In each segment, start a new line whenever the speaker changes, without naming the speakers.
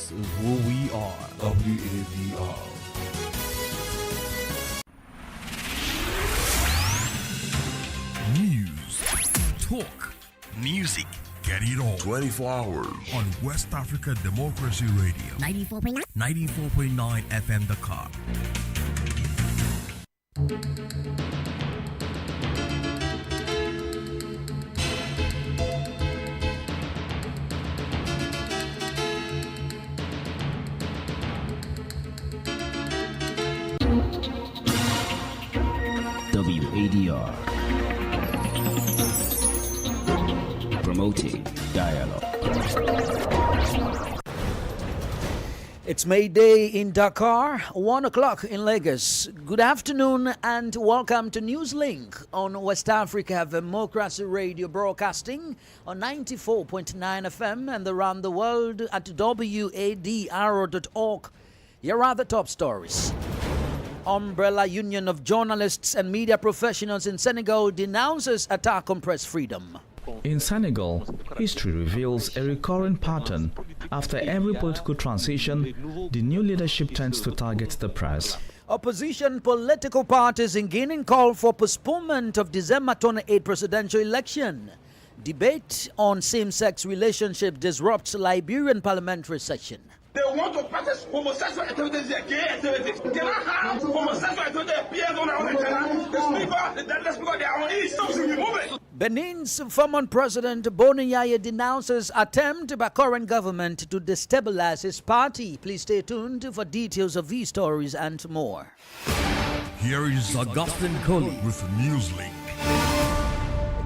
This is who we are. WAVR.
News, talk, music, get it all
24 hours
on West Africa Democracy Radio 94.9 FM Dakar.
WADR, promoting dialogue.
It's May Day in Dakar, 1 o'clock in Lagos. Good afternoon and welcome to Newslink on West Africa Democracy Radio, broadcasting on 94.9 FM and around the world at wadr.org. Here are the top stories. Umbrella Union of Journalists and Media Professionals in Senegal denounces attack on press freedom.
In Senegal, history reveals a recurring pattern. After every political transition, the new leadership tends to target the press.
Opposition political parties in Guinea call for postponement of December 28 presidential election. Debate on same-sex relationship disrupts Liberian parliamentary session.
They want to practice homosexual activities here, gay activities. They cannot have homosexual activities appear on our internet. The speaker, they are on east. Remove it.
Benin's former president Boni Yaye denounces attempt by current government to destabilize his party. Please stay tuned for details of these stories and more.
Here is Augustine Coley with Newslink.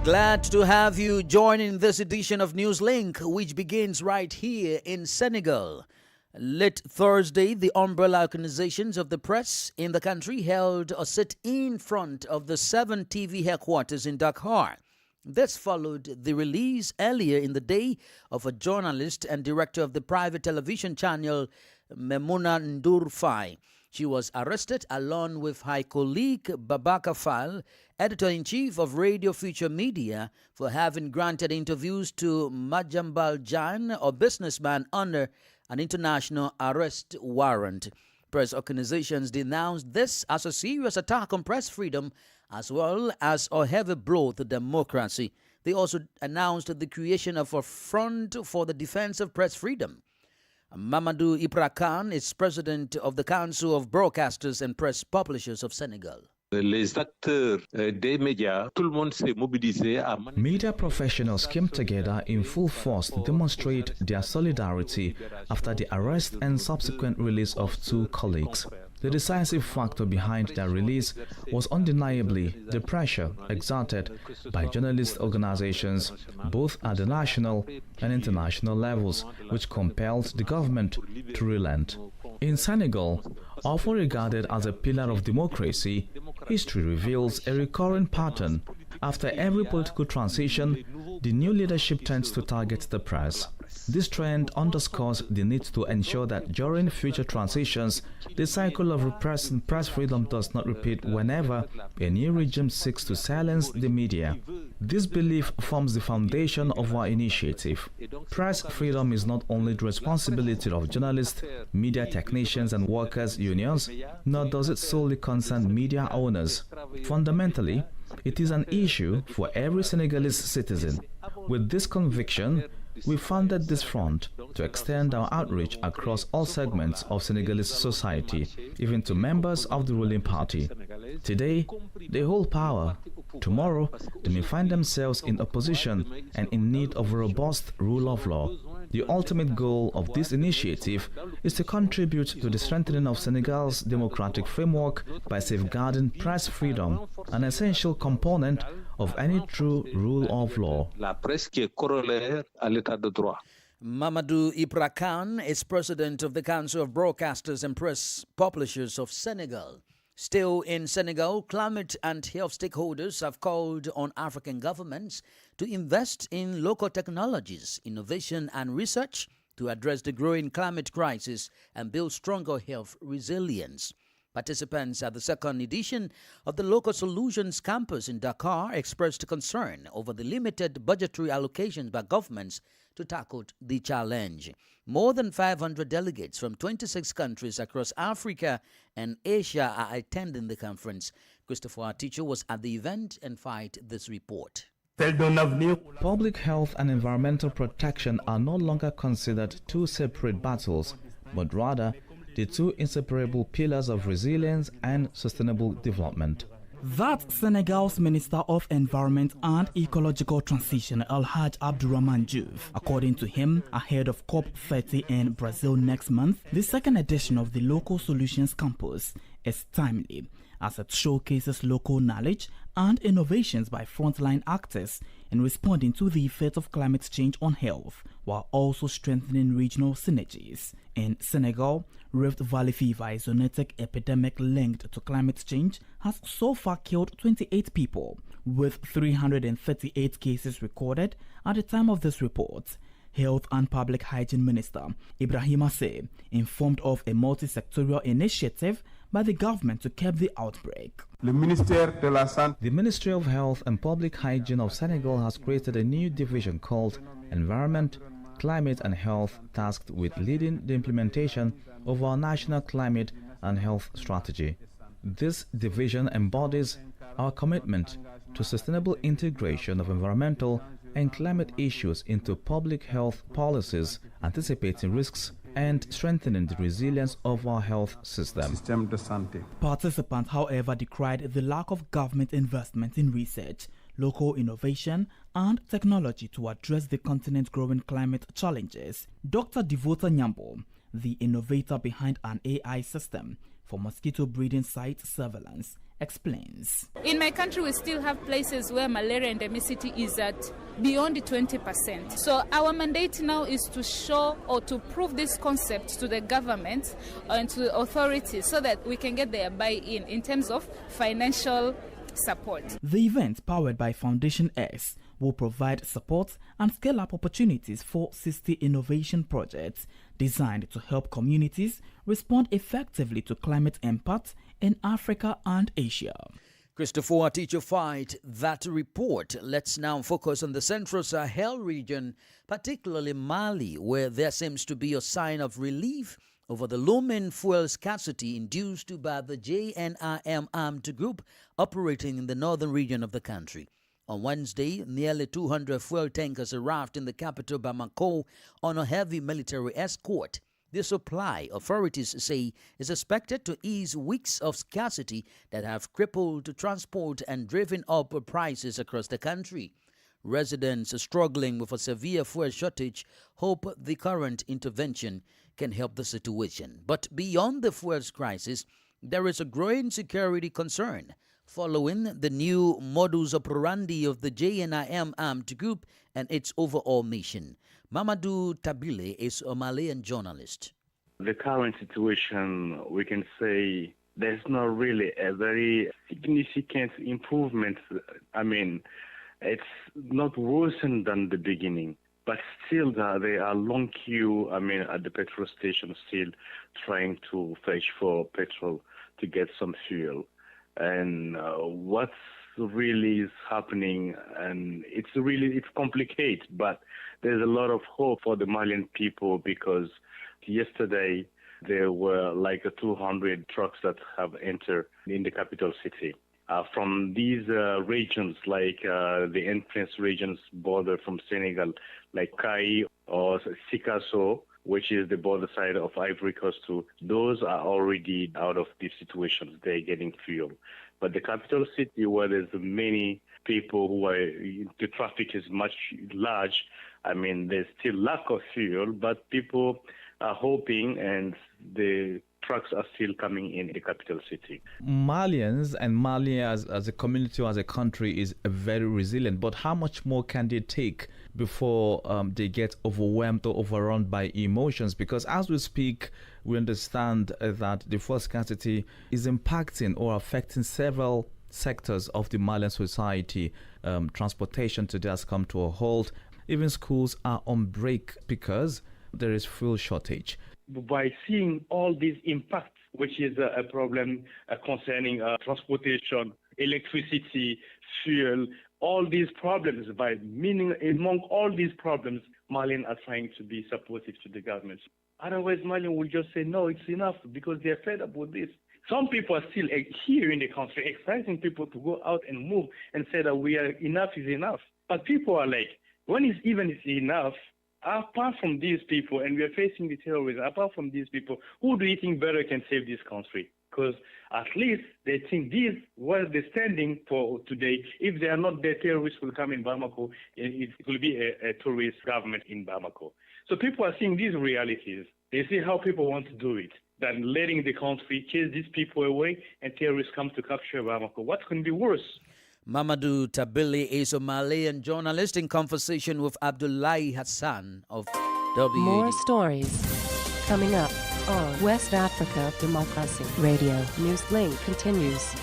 Glad to have you joining this edition of Newslink, which begins right here in Senegal. Late Thursday, the umbrella organizations of the press in the country held a sit-in front of the 7 TV headquarters in Dakar. This followed the release earlier in the day of a journalist and director of the private television channel, Memouna Ndour Faye. She was arrested along with her colleague Babaka Fall, editor-in-chief of Radio Future Media, for having granted interviews to Majambal Jan, a businessman, under an international arrest warrant. Press organizations denounced this as a serious attack on press freedom as well as a heavy blow to democracy. They also announced the creation of a front for the defense of press freedom. Mamadou Ibra Khan is president of the Council of Broadcasters and Press Publishers of Senegal.
Les acteurs des médias, tout le monde s'est mobilisé à
Media professionals came together in full force to demonstrate their solidarity after the arrest and subsequent release of 2 colleagues. The decisive factor behind their release was undeniably the pressure exerted by journalist organizations, both at the national and international levels, which compelled the government to relent. In Senegal, often regarded as a pillar of democracy, history reveals a recurring pattern. After every political transition, the new leadership tends to target the press. This trend underscores the need to ensure that during future transitions, the cycle of repressing press freedom does not repeat whenever a new regime seeks to silence the media. This belief forms the foundation of our initiative. Press freedom is not only the responsibility of journalists, media technicians and workers' unions, nor does it solely concern media owners. Fundamentally, it is an issue for every Senegalese citizen. With this conviction, we founded this front to extend our outreach across all segments of Senegalese society, even to members of the ruling party. Today, they hold power. Tomorrow, they may find themselves in opposition and in need of a robust rule of law. The ultimate goal of this initiative is to contribute to the strengthening of Senegal's democratic framework by safeguarding press freedom, an essential component of any true rule of law.
La presse qui est corollaire à l'état de droit.
Mamadou Ibra Khan is president of the Council of Broadcasters and Press Publishers of Senegal. Still in Senegal, climate and health stakeholders have called on African governments to invest in local technologies, innovation and research to address the growing climate crisis and build stronger health resilience. Participants at the second edition of the Local Solutions Campus in Dakar expressed concern over the limited budgetary allocations by governments to tackle the challenge. More than 500 delegates from 26 countries across Africa and Asia are attending the conference. Christopher Aticho was at the event and filed this report.
Public health and environmental protection are no longer considered two separate battles, but rather the two inseparable pillars of resilience and sustainable development.
That's Senegal's Minister of Environment and Ecological Transition, Alhaj Abdurrahman Diouf. According to him, ahead of COP30 in Brazil next month, the second edition of the Local Solutions Campus is timely, as it showcases local knowledge and innovations by frontline actors in responding to the effects of climate change on health, while also strengthening regional synergies. In Senegal, Rift Valley fever, a zoonotic epidemic linked to climate change, has so far killed 28 people, with 338 cases recorded at the time of this report. Health and Public Hygiene Minister Ibrahima Sey informed of a multi-sectorial initiative by the government to curb the outbreak.
The Ministry of Health and Public Hygiene of Senegal has created a new division called Environment, Climate and Health, tasked with leading the implementation of our national climate and health strategy. This division embodies our commitment to sustainable integration of environmental and climate issues into public health policies, anticipating risks and strengthening the resilience of our health system.
Participants, however, decried the lack of government investment in research, local innovation, and technology to address the continent's growing climate challenges. Dr. Devota Nyambo, the innovator behind an AI system for mosquito breeding site surveillance, explains.
In my country, we still have places where malaria endemicity is at beyond 20%. So our mandate now is to show or to prove this concept to the government and to the authorities so that we can get their buy-in in terms of financial support.
The event, powered by Foundation X, will provide support and scale-up opportunities for 60 innovation projects designed to help communities respond effectively to climate impact in Africa and Asia.
Christopher Aticho filed that report. Let's now focus on the Central Sahel region, particularly Mali, where there seems to be a sign of relief over the looming fuel scarcity induced by the JNIM armed group operating in the northern region of the country. On Wednesday, nearly 200 fuel tankers arrived in the capital Bamako on a heavy military escort. The supply, authorities say, is expected to ease weeks of scarcity that have crippled transport and driven up prices across the country. Residents struggling with a severe fuel shortage hope the current intervention can help the situation. But beyond the fuel crisis, there is a growing security concern following the new modus operandi of the JNIM armed group and its overall mission. Mamadou Tabile is a Malian journalist.
The current situation, we can say there's not really a very significant improvement. I mean, it's not worsened than the beginning, but still there are long queue, at the petrol station, still trying to fetch for petrol to get some fuel. And what's really is happening, and it's complicated, but there's a lot of hope for the Malian people, because yesterday there were like 200 trucks that have entered in the capital city. From these regions, like the entrance regions border from Senegal, like Kai or Sikasso, which is the border side of Ivory Coast too, those are already out of these situations. They're getting fuel. But the capital city, where there's many people the traffic is much large, there's still lack of fuel, but people are hoping, and the trucks are still coming in the capital city.
Malians and Mali as a community or as a country is very resilient, but how much more can they take before they get overwhelmed or overrun by emotions? Because as we speak, we understand that the fuel scarcity is impacting or affecting several sectors of the Malian society. Transportation today has come to a halt. Even schools are on break because there is fuel shortage.
By seeing all these impacts, which is a problem concerning transportation, electricity, fuel, all these problems, among all these problems, Malians are trying to be supportive to the government. Otherwise, Malians will just say, no, it's enough, because they're fed up with this. Some people are still here in the country exciting people to go out and move and say that enough is enough. But people are like, when it's enough, apart from these people, and we are facing the terrorism, apart from these people, who do you think better can save this country? Because at least they think this was the standing for today. If they are not there, terrorists will come in Bamako. It will be a tourist government in Bamako. So people are seeing these realities. They see how people want to do it, than letting the country chase these people away and terrorists come to capture Bamako. What can be worse?
Mamadou Tabili, a Somalian journalist, in conversation with Abdullahi Hassan of WAD.
More stories coming up on West Africa Democracy Radio. Newslink continues.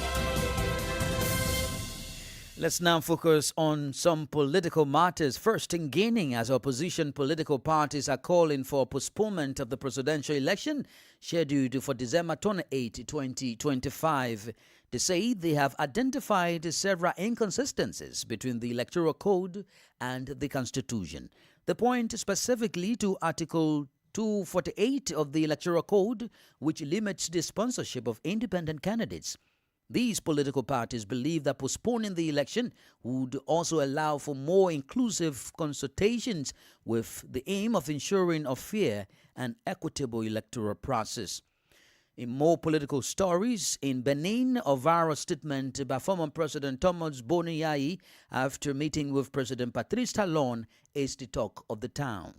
Let's now focus on some political matters. First, in Guinea, as opposition political parties are calling for postponement of the presidential election scheduled for December 28, 2025. They say they have identified several inconsistencies between the Electoral Code and the Constitution. They point specifically to Article 248 of the Electoral Code, which limits the sponsorship of independent candidates. These political parties believe that postponing the election would also allow for more inclusive consultations with the aim of ensuring a fair and equitable electoral process. In more political stories, in Benin, a viral statement by former President Thomas Boniai after meeting with President Patrice Talon is the talk of the town.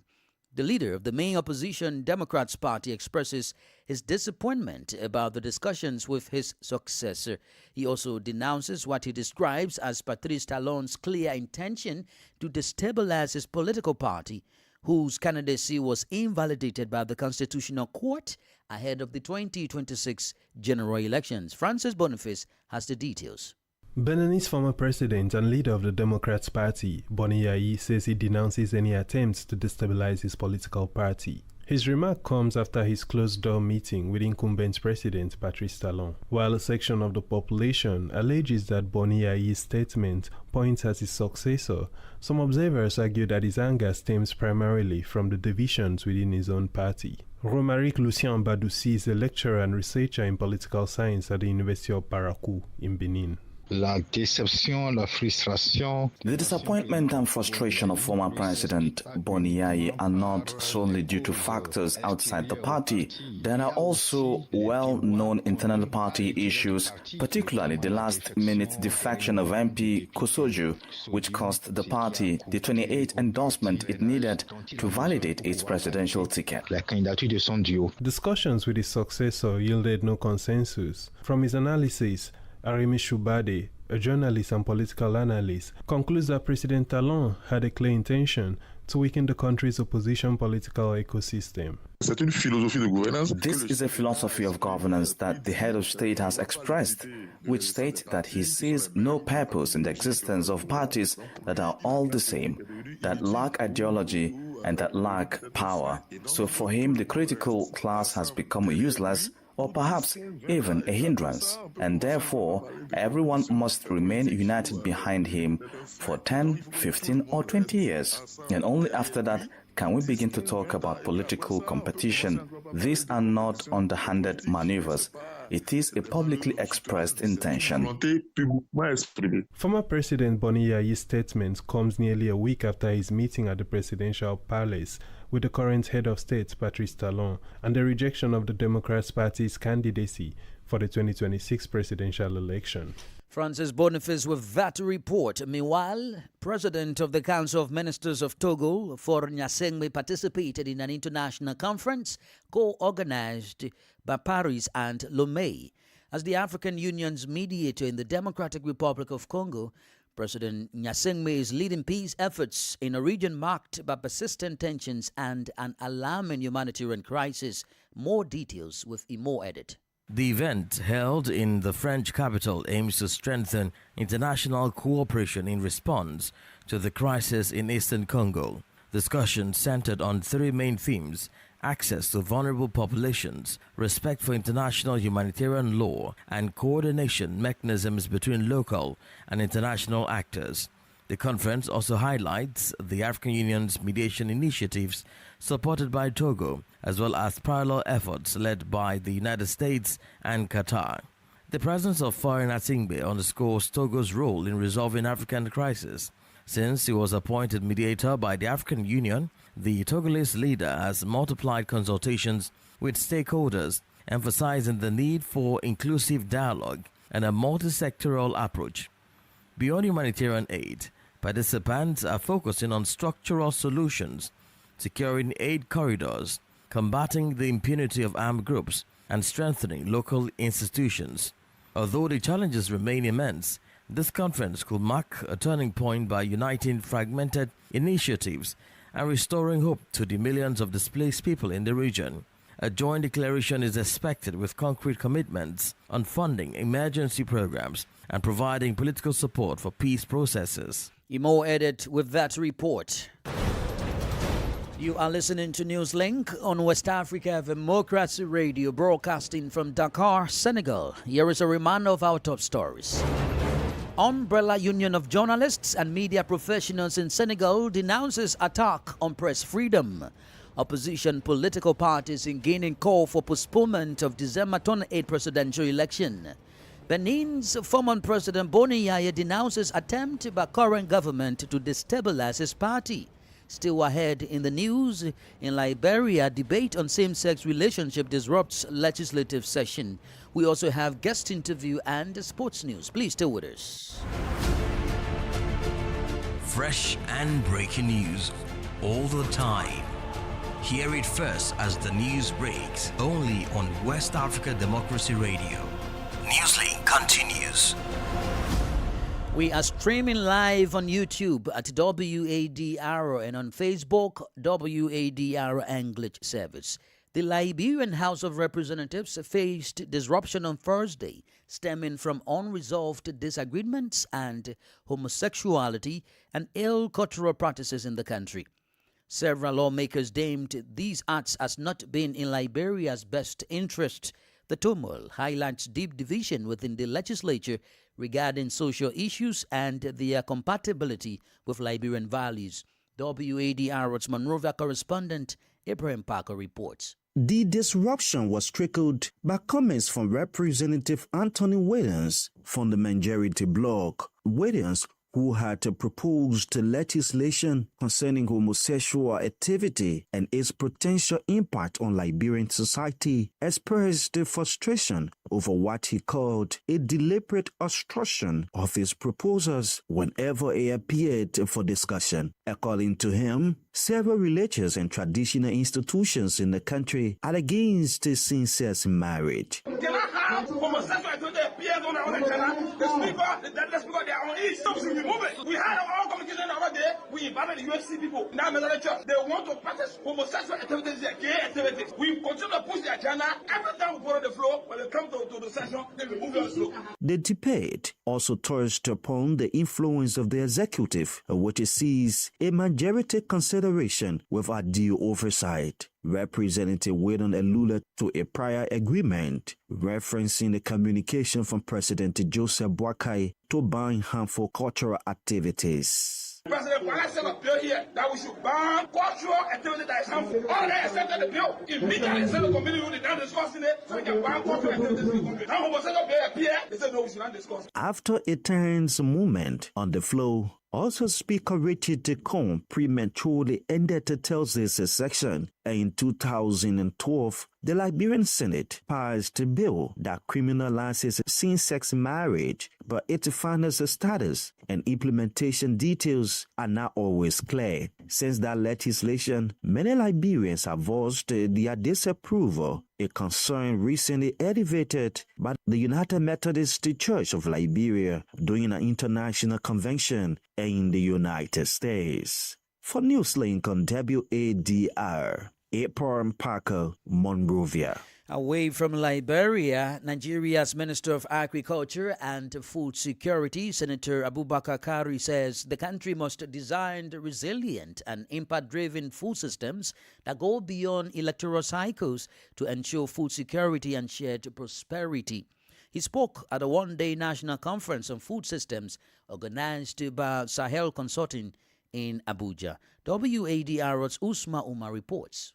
The leader of the main opposition Democrats Party expresses his disappointment about the discussions with his successor. He also denounces what he describes as Patrice Talon's clear intention to destabilize his political party, whose candidacy was invalidated by the Constitutional Court ahead of the 2026 general elections. Francis Boniface has the details.
Benin's former president and leader of the Democrats Party, Boni Yayi, says he denounces any attempts to destabilize his political party. His remark comes after his closed-door meeting with incumbent President Patrice Talon. While a section of the population alleges that Boni Yayi's statement points at his successor, some observers argue that his anger stems primarily from the divisions within his own party. Romaric Lucien Badoussi is a lecturer and researcher in political science at the University of Parakou in Benin.
The disappointment and frustration of former President Boni Yayi are not solely due to factors outside the party. There are also well-known internal party issues, particularly the last-minute defection of MP Kosoju, which cost the party the 28th endorsement it needed to validate its presidential ticket.
Discussions with his successor yielded no consensus. From his analysis, Arimi Shubade, a journalist and political analyst, concludes that President Talon had a clear intention to weaken the country's opposition political ecosystem.
This is a philosophy of governance that the head of state has expressed, which states that he sees no purpose in the existence of parties that are all the same, that lack ideology and that lack power. So for him, the critical class has become useless, or perhaps even a hindrance, and therefore everyone must remain united behind him for 10, 15 or 20 years. And only after that can we begin to talk about political competition. These are not underhanded maneuvers. It is a publicly expressed intention.
Former President Boni Yayi's statement comes nearly a week after his meeting at the presidential palace with the current head of state, Patrice Talon, and the rejection of the Democrats Party's candidacy for the 2026 presidential election.
Francis Boniface with that report. Meanwhile, President of the Council of Ministers of Togo, Faure Gnassingbé, participated in an international conference co-organized by Paris and Lomé. As the African Union's mediator in the Democratic Republic of Congo, President Gnassingbé is leading peace efforts in a region marked by persistent tensions and an alarming humanitarian crisis. More details with Imo Edit.
The event, held in the French capital, aims to strengthen international cooperation in response to the crisis in eastern Congo. Discussions centered on three main themes: access to vulnerable populations, respect for international humanitarian law, and coordination mechanisms between local and international actors. The conference also highlights the African Union's mediation initiatives supported by Togo, as well as parallel efforts led by the United States and Qatar. The presence of foreign Atingbe underscores Togo's role in resolving African crises. Since he was appointed mediator by the African Union, the Togolese leader has multiplied consultations with stakeholders, emphasizing the need for inclusive dialogue and a multi-sectoral approach. Beyond humanitarian aid, participants are focusing on structural solutions, securing aid corridors, combating the impunity of armed groups, and strengthening local institutions. Although the challenges remain immense, this conference could mark a turning point by uniting fragmented initiatives and restoring hope to the millions of displaced people in the region. A joint declaration is expected with concrete commitments on funding emergency programs and providing political support for peace processes.
Imo edit with that report. You are listening to Newslink on West Africa Democracy Radio, broadcasting from Dakar, Senegal. Here is a reminder of our top stories. Umbrella Union of Journalists and Media Professionals in Senegal denounces attack on press freedom. Opposition political parties again in call for postponement of December 28 presidential election. Benin's former President Boni Yaya denounces attempt by current government to destabilize his party. Still ahead in the news, in Liberia, debate on same-sex relationship disrupts legislative session. We also have guest interview and sports news. Please stay with us.
Fresh and breaking news all the time. Hear it first as the news breaks, only on West Africa Democracy Radio. Newslink continues.
We are streaming live on YouTube at WADR and on Facebook, WADR English Service. The Liberian House of Representatives faced disruption on Thursday, stemming from unresolved disagreements and homosexuality and ill cultural practices in the country. Several lawmakers deemed these acts as not being in Liberia's best interest. The turmoil highlights deep division within the legislature regarding social issues and their compatibility with Liberian values. WADR's Monrovia correspondent Ibrahim Parker reports.
The disruption was triggered by comments from Representative Anthony Williams from the majority bloc. Williams, who had proposed legislation concerning homosexual activity and its potential impact on Liberian society, expressed frustration over what he called a deliberate obstruction of his proposals whenever he appeared for discussion. According to him, several religious and traditional institutions in the country are against same-sex marriage.
We had our communication over there. We invited the UFC people. Now in the church, they want to practice homosexual activities, gay activities. We continue to push the agenda. Every time we go on the floor, when they come to the session, they remove the floor.
The debate also touched upon the influence of the executive, which sees a majority consideration without due oversight. Representative Wadr alluded to a prior agreement referencing the communication from President Joseph Boakai to ban harmful cultural activities.
President Boakai sent a bill here that we should ban cultural activity that is harmful. All they accepted the bill. Immediately sent the committee who did not discussing it, so we can ban cultural activities in the country. Now homosexual bill appear, they said no, we should not discuss.
After a tense moment on the floor, also Speaker Richard Decon prematurely ended the Thursday's session. In 2012, the Liberian Senate passed a bill that criminalizes same-sex marriage, but its final status and implementation details are not always clear. Since that legislation, many Liberians have voiced their disapproval, a concern recently elevated by the United Methodist Church of Liberia during an international convention in the United States. For Newslink on WADR, Ibrahim Parker, Monrovia.
Away from Liberia, Nigeria's Minister of Agriculture and Food Security, Senator Abubakar Kari, says the country must design resilient and impact-driven food systems that go beyond electoral cycles to ensure food security and shared prosperity. He spoke at a one-day national conference on food systems organized by Sahel Consulting in Abuja. WADR's Usma Umar reports.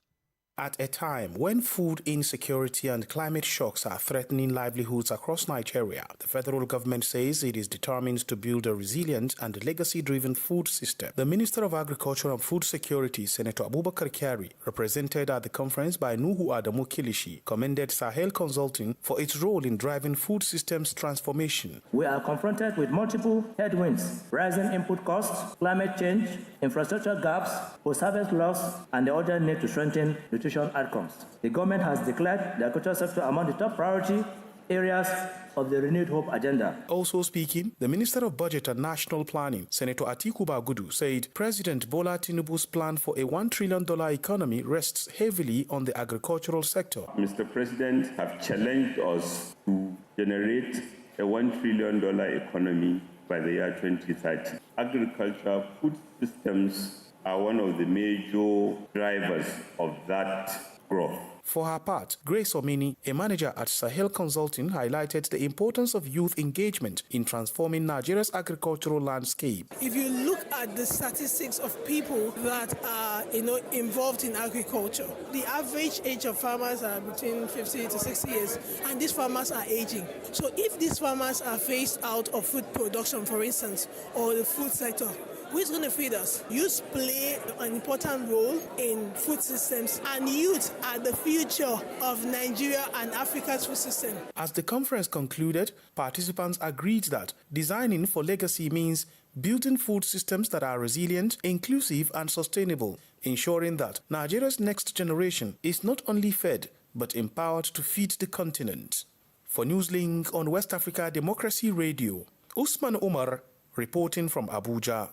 At a time when food insecurity and climate shocks are threatening livelihoods across Nigeria, the federal government says it is determined to build a resilient and legacy-driven food system. The Minister of Agriculture and Food Security, Senator Abubakar Kyari, represented at the conference by Nuhu Adamu Kilishi, commended Sahel Consulting for its role in driving food systems transformation.
We are confronted with multiple headwinds: rising input costs, climate change, infrastructure gaps, post-harvest loss, and the urgent need to strengthen nutrition outcomes. The government has declared the agricultural sector among the top priority areas of the Renewed Hope agenda.
Also speaking, the Minister of Budget and National Planning, Senator Atiku Bagudu, said President Bola Tinubu's plan for a $1 trillion economy rests heavily on the agricultural sector.
Mr. President have challenged us to generate a $1 trillion economy by the year 2030. Agriculture, food systems are one of the major drivers of that growth.
For her part, Grace Omini, a manager at Sahel Consulting, highlighted the importance of youth engagement in transforming Nigeria's agricultural landscape.
If you look at the statistics of people that are involved in agriculture, the average age of farmers are between 50 to 60 years, and these farmers are aging. So if these farmers are phased out of food production, for instance, or the food sector, who is going to feed us? Youth play an important role in food systems, and youth are the future of Nigeria and Africa's food system.
As the conference concluded, participants agreed that designing for legacy means building food systems that are resilient, inclusive, and sustainable, ensuring that Nigeria's next generation is not only fed, but empowered to feed the continent. For Newslink on West Africa Democracy Radio, Usman Umar reporting from Abuja.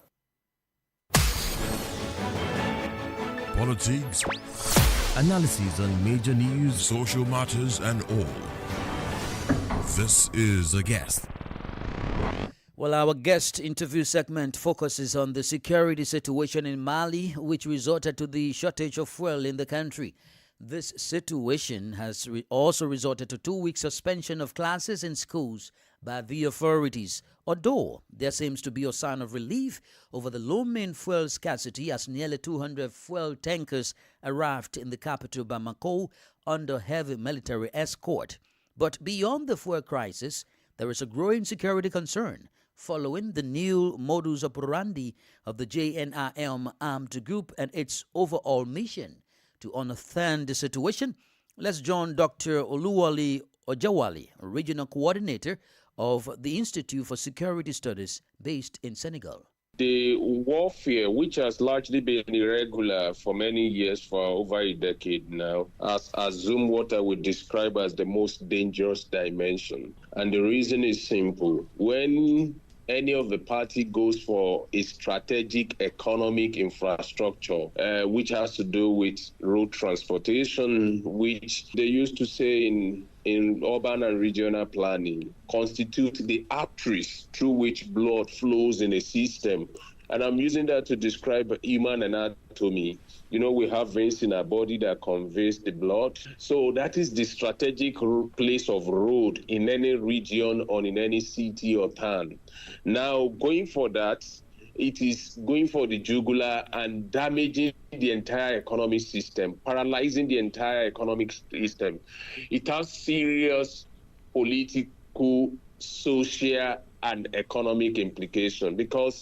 Politics,
analysis on major news,
social matters, and all. This is A Guest.
Well, our guest interview segment focuses on the security situation in Mali, which resulted to the shortage of fuel in the country. This situation has also resulted to 2-week suspension of classes in schools by the authorities, although there seems to be a sign of relief over the looming fuel scarcity as nearly 200 fuel tankers arrived in the capital Bamako under heavy military escort. But beyond the fuel crisis, there is a growing security concern following the new modus operandi of the JNIM armed group and its overall mission. To understand the situation, let's join Dr. Oluwale Ojawale, regional coordinator of the Institute for Security Studies based in Senegal.
The warfare, which has largely been irregular for many years, for over a decade now, has assumed what I would describe as the most dangerous dimension. And the reason is simple. When any of the party goes for a strategic economic infrastructure, which has to do with road transportation, which they used to say in urban and regional planning, constitute the arteries through which blood flows in a system. And I'm using that to describe human anatomy. You know, we have veins in our body that conveys the blood. So that is the strategic place of road in any region or in any city or town. Now, going for that, it is going for the jugular and damaging the entire economic system, paralyzing the entire economic system. It has serious political, social, and economic implication because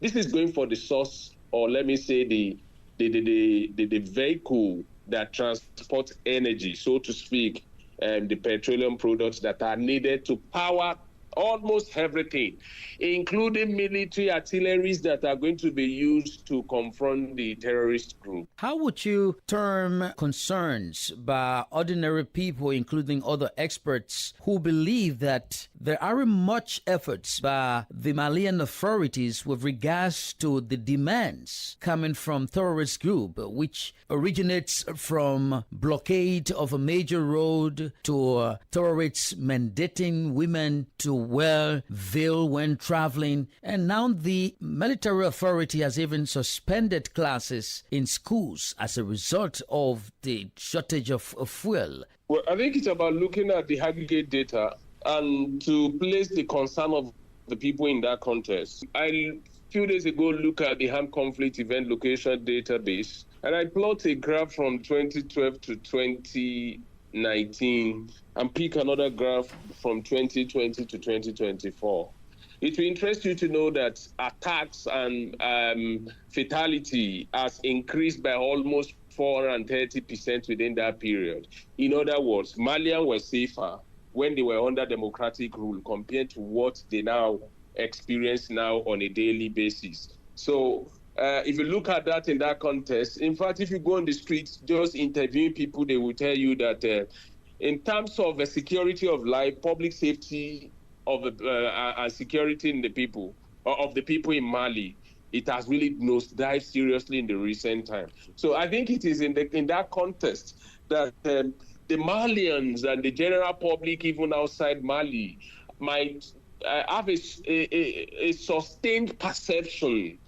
this is going for the source, or let me say the vehicle that transports energy, so to speak, the petroleum products that are needed to power almost everything, including military artilleries that are going to be used to confront the terrorist group.
How would you term concerns by ordinary people, including other experts, who believe that there aren't much efforts by the Malian authorities with regards to the demands coming from terrorist group, which originates from blockade of a major road to terrorists mandating women to wear veil when traveling, and now the military authority has even suspended classes in schools as a result of the shortage of fuel?
Well, I think it's about looking at the aggregate data and to place the concern of the people in that context. A few days ago looked at the armed conflict event location database, and I plot a graph from 2012 to 2019 and pick another graph from 2020 to 2024. It will interest you to know that attacks and fatality has increased by almost 430% within that period. In other words, Malians were safer when they were under democratic rule compared to what they now experience now on a daily basis. So if you look at that in that context, in fact, if you go on the streets, just interviewing people, they will tell you that in terms of the security of life, public safety of and security in the people, of the people in Mali, it has really nosedived seriously in the recent time. So I think it is in that context that the Malians and the general public, even outside Mali, might have a sustained perception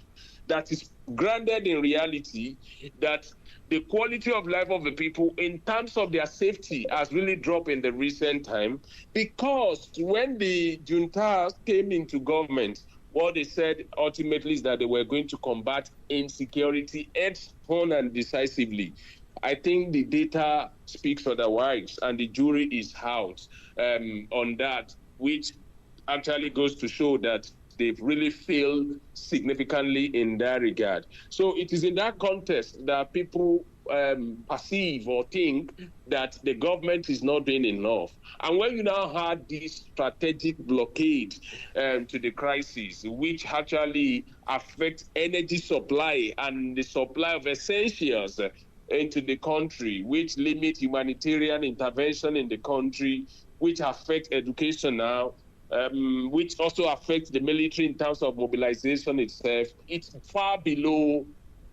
that is grounded in reality that the quality of life of the people in terms of their safety has really dropped in the recent time, because when the junta came into government, what they said ultimately is that they were going to combat insecurity head-on and decisively. I think the data speaks otherwise, and the jury is out on that, which actually goes to show that they've really failed significantly in that regard. So it is in that context that people perceive or think that the government is not doing enough. And when you now had this strategic blockade to the crisis, which actually affects energy supply and the supply of essentials into the country, which limit humanitarian intervention in the country, which affect education now, which also affects the military in terms of mobilization itself, it's far below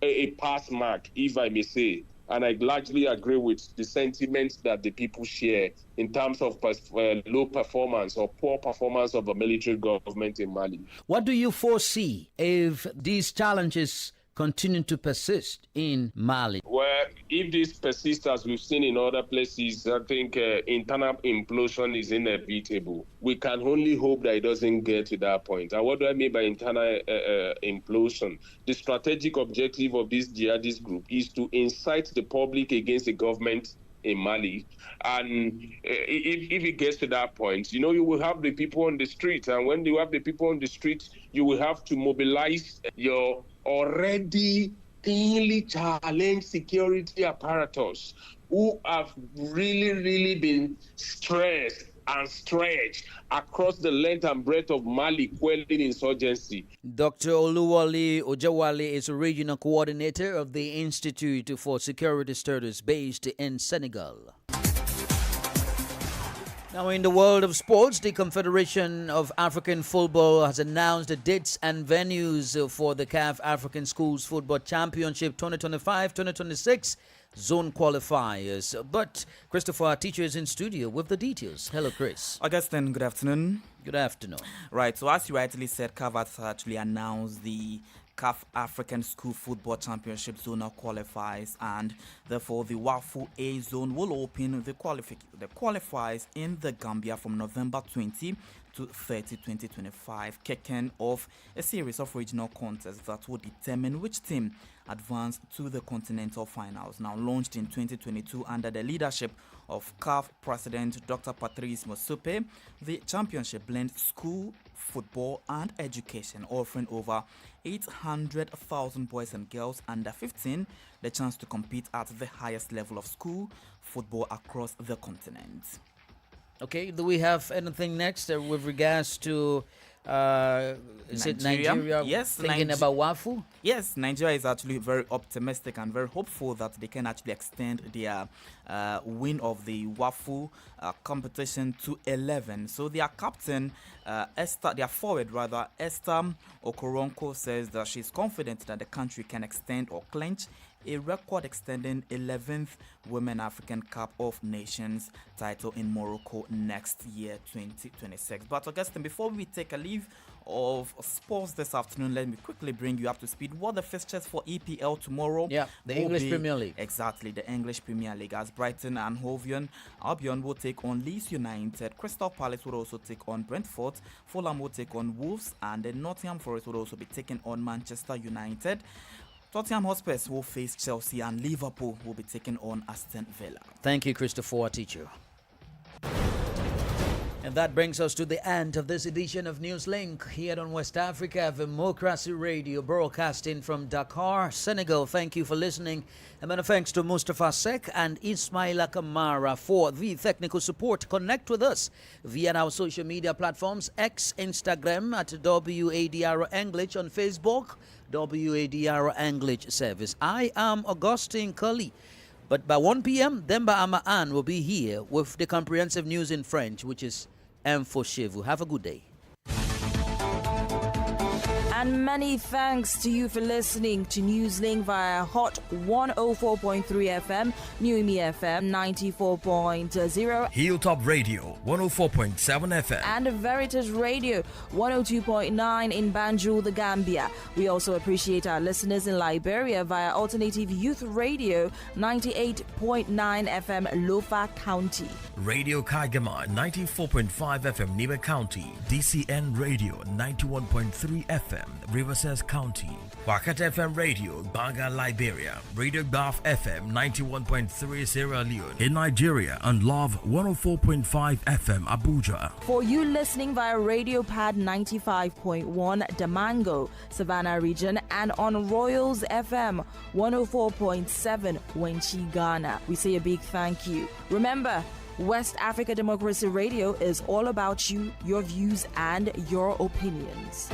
a pass mark, if I may say. And I largely agree with the sentiments that the people share in terms of low performance or poor performance of the military government in Mali.
What do you foresee if these challenges continue to persist in Mali?
Well, if this persists as we've seen in other places, I think internal implosion is inevitable. We can only hope that it doesn't get to that point. And what do I mean by internal implosion? The strategic objective of this jihadist group is to incite the public against the government in Mali. And if it gets to that point, you will have the people on the street. And when you have the people on the street, you will have to mobilize your already thinly challenged security apparatus who have really been stressed and stretched across the length and breadth of Mali quelling insurgency.
Dr. Oluwole Ojawale is a regional coordinator of the Institute for Security Studies based in Senegal. Now, in the world of sports, the Confederation of African Football has announced the dates and venues for the CAF African Schools Football Championship 2025-2026 zone qualifiers. But Christopher, our teacher, is in studio with the details. Hello, Chris.
Augustine, good afternoon.
Good afternoon.
Right, so as you rightly said, CAF has actually announced the CAF African School Football Championship zonal qualifiers, and therefore the WAFU A zone will open the qualifiers in the Gambia from November 20 to 30, 2025, kicking off a series of regional contests that will determine which team advanced to the continental finals. Now launched in 2022 under the leadership of CAF President Dr. Patrice Motsepe, the championship blends school, football and education, offering over 800,000 boys and girls under 15 the chance to compete at the highest level of school football across the continent.
Okay, do we have anything next with regards to is it Nigeria?
Yes,
thinking about WAFU?
Yes, Nigeria is actually very optimistic and very hopeful that they can actually extend their win of the WAFU competition to 11. So their captain, their forward rather, Esther Okoronko, says that she's confident that the country can extend or clinch a record-extending 11th Women African Cup of Nations title in Morocco next year, 2026. But Augustine, before we take a leave of sports this afternoon, let me quickly bring you up to speed. What the fixtures for EPL tomorrow?
Yeah, the English Premier League.
Exactly, the English Premier League, as Brighton and Hove Albion will take on Leeds United. Crystal Palace will also take on Brentford. Fulham will take on Wolves, and then Nottingham Forest will also be taking on Manchester United. Tottenham Hotspur will face Chelsea, and Liverpool will be taking on Aston Villa.
Thank you, Christopher, teacher. And that brings us to the end of this edition of Newslink here on West Africa Democracy Radio, broadcasting from Dakar, Senegal. Thank you for listening. And many thanks to Mustafa Sek and Ismaila Kamara for the technical support. Connect with us via our social media platforms, X, Instagram at WADR English, on Facebook, WADR English Service. I am Augustine Cully. But by 1 p.m., Demba Amaan will be here with the comprehensive news in French, which is Info chez vous. Have a good day.
And many thanks to you for listening to Newslink via Hot 104.3 FM, Newmi FM 94.0,
Hilltop Radio 104.7 FM,
and Veritas Radio 102.9 in Banjul, the Gambia. We also appreciate our listeners in Liberia via Alternative Youth Radio 98.9 FM, Lofa County,
Radio Kaigama 94.5 FM, Nibe County, DCN Radio 91.3 FM, Riverside County, Wakat FM Radio, Banga, Liberia, Radio Gulf FM 91.3 Sierra Leone in Nigeria, and Love 104.5 FM Abuja.
For you listening via Radio Pad 95.1 Damango, Savannah region, and on Royals FM 104.7 Wenchi, Ghana, we say a big thank you. Remember, West Africa Democracy Radio is all about you, your views, and your opinions.